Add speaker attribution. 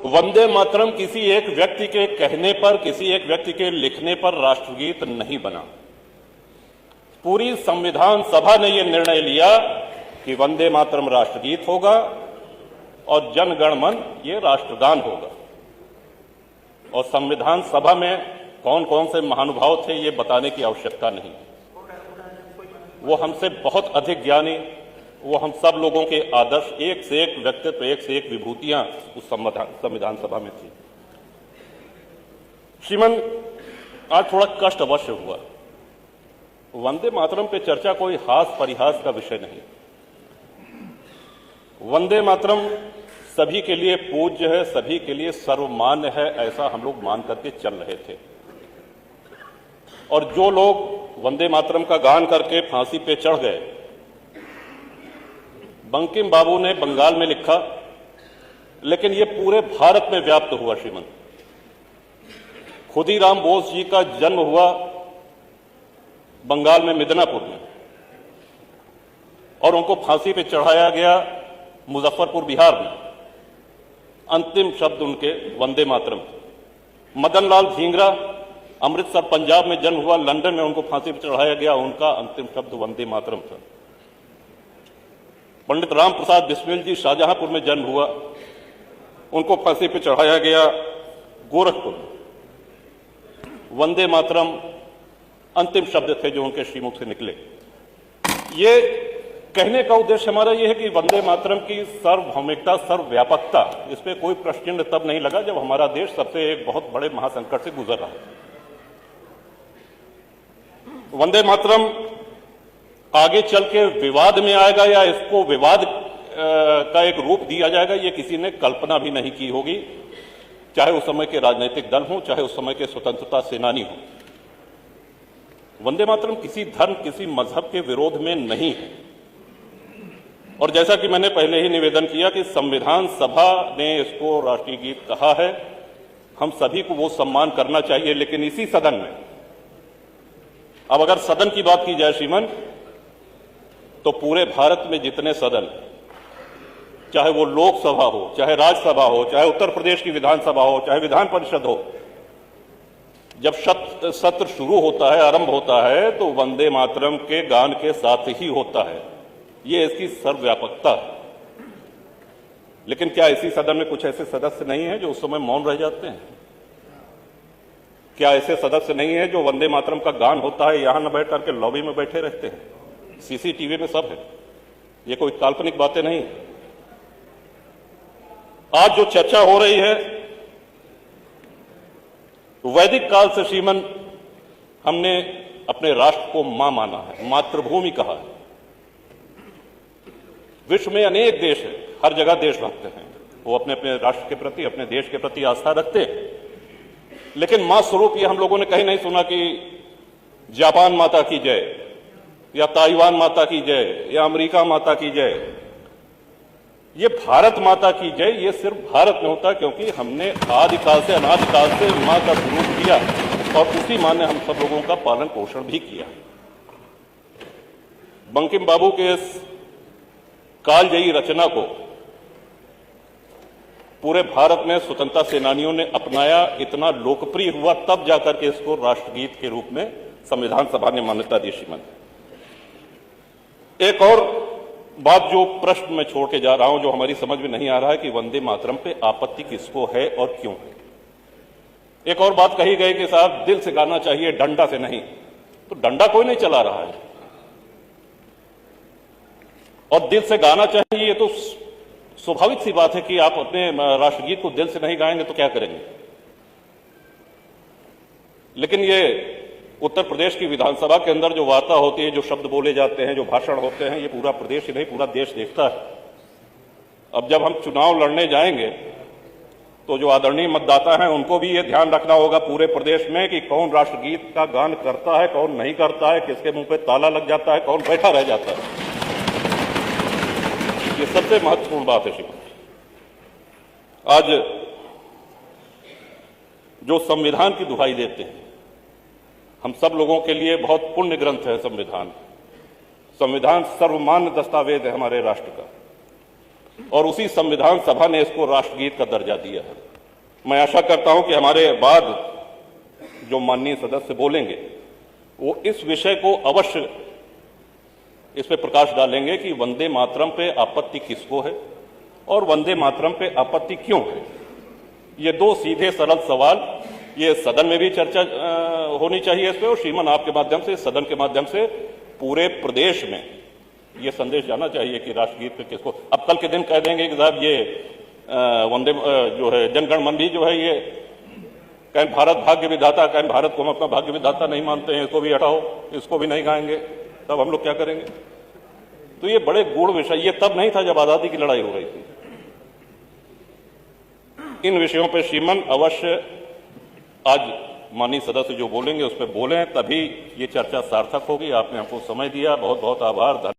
Speaker 1: वंदे मातरम किसी एक व्यक्ति के कहने पर, किसी एक व्यक्ति के लिखने पर राष्ट्रगीत नहीं बना। पूरी संविधान सभा ने यह निर्णय लिया कि वंदे मातरम राष्ट्रगीत होगा और जन गण मन ये राष्ट्रगान होगा। और संविधान सभा में कौन कौन से महानुभाव थे ये बताने की आवश्यकता नहीं। वो हमसे बहुत अधिक ज्ञानी, वो हम सब लोगों के आदर्श, एक से एक व्यक्तित्व, एक से एक विभूतियां उस संविधान सभा में थी। श्रीमान, आज थोड़ा कष्ट अवश्य हुआ। वंदे मातरम पे चर्चा कोई हास परिहास का विषय नहीं। वंदे मातरम सभी के लिए पूज्य है, सभी के लिए सर्वमान्य है, ऐसा हम लोग मान करके चल रहे थे। और जो लोग वंदे मातरम का गान करके फांसी पे चढ़ गए, बंकिम बाबू ने बंगाल में लिखा, लेकिन यह पूरे भारत में व्याप्त हुआ। श्रीमन, खुदीराम बोस जी का जन्म हुआ बंगाल में मिदनापुर में और उनको फांसी पे चढ़ाया गया मुजफ्फरपुर बिहार में। अंतिम शब्द उनके वंदे मातरम। मदन लाल धींगरा अमृतसर पंजाब में जन्म हुआ, लंदन में उनको फांसी पर चढ़ाया गया, उनका अंतिम शब्द वंदे मातरम था। पंडित राम प्रसाद बिस्मिल जी शाहजहांपुर में जन्म हुआ, उनको फांसी पर चढ़ाया गया गोरखपुर में। वंदे मातरम अंतिम शब्द थे जो उनके श्रीमुख से निकले। ये कहने का उद्देश्य हमारा यह है कि वंदे मातरम की सर्वभौमिकता, सर्वव्यापकता, इस पर कोई प्रश्न चिन्ह तब नहीं लगा जब हमारा देश सबसे एक बहुत बड़े महासंकट से गुजर रहा है। वंदे मातरम आगे चल के विवाद में आएगा या इसको विवाद का एक रूप दिया जाएगा, ये किसी ने कल्पना भी नहीं की होगी, चाहे उस समय के राजनीतिक दल हों, चाहे उस समय के स्वतंत्रता सेनानी हों। वंदे मातरम किसी धर्म, किसी मजहब के विरोध में नहीं है। और जैसा कि मैंने पहले ही निवेदन किया कि संविधान सभा ने इसको राष्ट्रीय गीत कहा है, हम सभी को वो सम्मान करना चाहिए। लेकिन इसी सदन में, अब अगर सदन की बात की जाए श्रीमान, तो पूरे भारत में जितने सदन, चाहे वो लोकसभा हो, चाहे राज्यसभा हो, चाहे उत्तर प्रदेश की विधानसभा हो, चाहे विधान परिषद हो, जब सत्र शुरू होता है, आरंभ होता है, तो वंदे मातरम के गान के साथ ही होता है। ये इसकी सर्वव्यापकता है। लेकिन क्या इसी सदन में कुछ ऐसे सदस्य नहीं हैं जो उस समय मौन रह जाते हैं? क्या ऐसे सदस्य नहीं है जो वंदे मातरम का गान होता है यहां न बैठ करके लॉबी में बैठे रहते हैं? सीसीटीवी में सब है, ये कोई काल्पनिक बातें नहीं। आज जो चर्चा हो रही है, वैदिक काल से श्रीमन हमने अपने राष्ट्र को मां माना है, मातृभूमि कहा है। विश्व में अनेक देश हैं, हर जगह देशभक्त हैं, वो अपने अपने राष्ट्र के प्रति, अपने देश के प्रति आस्था रखते हैं। लेकिन मां स्वरूप ये हम लोगों ने कहीं नहीं सुना कि जापान माता की जय, या ताइवान माता की जय, या अमेरिका माता की जय। ये भारत माता की जय, ये सिर्फ भारत में होता है, क्योंकि हमने आदिकाल से, अनादिकाल से मां का स्वरूप दिया और उसी मां ने हम सब लोगों का पालन पोषण भी किया। बंकिम बाबू के इस कालजयी रचना को पूरे भारत में स्वतंत्रता सेनानियों ने अपनाया, इतना लोकप्रिय हुआ, तब जाकर के इसको राष्ट्रगीत के रूप में संविधान सभा ने मान्यता दी। श्रीमान, एक और बात जो प्रश्न में छोड़ के जा रहा हूं, जो हमारी समझ में नहीं आ रहा है कि वंदे मातरम पे आपत्ति किसको है और क्यों है। एक और बात कही गई कि साहब दिल से गाना चाहिए, डंडा से नहीं। तो डंडा कोई नहीं चला रहा है और दिल से गाना चाहिए, ये तो स्वाभाविक सी बात है कि आप अपने राष्ट्रगीत को दिल से नहीं गाएंगे तो क्या करेंगे। लेकिन ये उत्तर प्रदेश की विधानसभा के अंदर जो वार्ता होती है, जो शब्द बोले जाते हैं, जो भाषण होते हैं, ये पूरा प्रदेश ही नहीं पूरा देश देखता है। अब जब हम चुनाव लड़ने जाएंगे तो जो आदरणीय मतदाता हैं उनको भी ये ध्यान रखना होगा पूरे प्रदेश में कि कौन राष्ट्रगीत का गान करता है, कौन नहीं करता है, किसके मुंह पे ताला लग जाता है, कौन बैठा रह जाता है। ये सबसे महत्वपूर्ण बात है। श्रीमान, आज जो संविधान की दुहाई देते हैं, हम सब लोगों के लिए बहुत पुण्य ग्रंथ है संविधान। संविधान सर्वमान्य दस्तावेज है हमारे राष्ट्र का। और उसी संविधान सभा ने इसको राष्ट्रगीत का दर्जा दिया है। मैं आशा करता हूं कि हमारे बाद जो माननीय सदस्य बोलेंगे वो इस विषय को अवश्य इस पे प्रकाश डालेंगे कि वंदे मातरम पे आपत्ति किसको है और वंदे मातरम पे आपत्ति क्यों है। ये दो सीधे सरल सवाल ये सदन में भी चर्चा होनी चाहिए इस पे, और श्रीमान आपके माध्यम से, सदन के माध्यम से पूरे प्रदेश में ये संदेश जाना चाहिए कि राष्ट्रगीत पे किसको। अब कल के दिन कह देंगे कि साहब ये वंदे जो है जनगण मन भी जो है ये कहीं भारत भाग्य विधाता, कहीं भारत को हम अपना भाग्य विधाता नहीं मानते हैं, इसको भी हटाओ, इसको भी नहीं गाएंगे, तब हम लोग क्या करेंगे। तो ये बड़े गूढ़ विषय, ये तब नहीं था जब आजादी की लड़ाई हो रही थी। इन विषयों पर श्रीमान अवश्य आज माननीय सदस्य जो बोलेंगे उस पर बोलें, तभी ये चर्चा सार्थक होगी। आपने हमको समय दिया, बहुत बहुत आभार।